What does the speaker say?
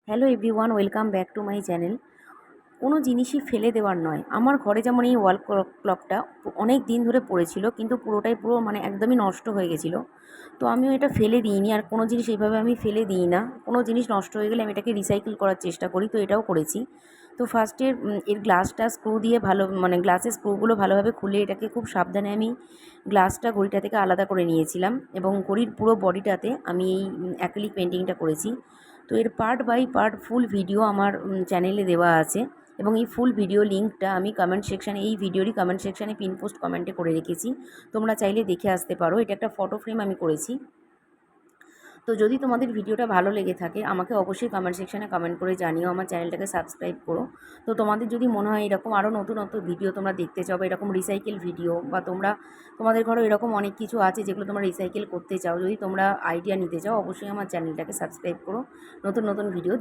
Hello everyone, welcome back to my channel. কোনো জিনিসই ফেলে দেওয়ার নয়। আমার ঘরে যেমন এই ওয়াল ক্লকটা অনেক দিন ধরে পড়েছিল, কিন্তু পুরো একদমই নষ্ট হয়ে গেছিলো। তো আমিও এটা ফেলে দিইনি, আর কোনো জিনিস এইভাবে আমি ফেলে দিই না। কোনো জিনিস নষ্ট হয়ে গেলে আমি এটাকে রিসাইকেল করার চেষ্টা করি, তো এটাও করেছি। তো ফার্স্টে এর গ্লাসটা স্ক্রু দিয়ে গ্লাসের স্ক্রুগুলো ভালোভাবে খুলে এটাকে খুব সাবধানে আমি গ্লাসটা ঘড়িটা থেকে আলাদা করে নিয়েছিলাম, এবং ঘড়ির পুরো বডিটাতে আমি এই অ্যাক্রিলিক পেন্টিংটা করেছি। তো এর part by part full video আমার চ্যানেলে দেওয়া আছে, এবং এই ফুল ভিডিও লিঙ্কটা আমি এই ভিডিওরই কমেন্ট সেকশানে পিন পোস্ট কমেন্টে করে রেখেছি। তোমরা চাইলে দেখে আসতে পারো। এটা একটা ফটো ফ্রেম আমি করেছি। তো যদি তোমাদের ভিডিওটা ভালো লেগে থাকে আমাকে অবশ্যই কমেন্ট সেকশানে কমেন্ট করে জানিও, আমার চ্যানেলটাকে সাবস্ক্রাইব করো। তো তোমাদের যদি মনে হয় এরকম আরও নতুন নতুন ভিডিও তোমরা দেখতে চাও, বা এরকম রিসাইকেল ভিডিও, বা তোমাদের ঘরে এরকম অনেক কিছু আছে যেগুলো তোমরা রিসাইকেল করতে চাও, যদি তোমরা আইডিয়া নিতে চাও, অবশ্যই আমার চ্যানেলটাকে সাবস্ক্রাইব করো নতুন নতুন ভিডিও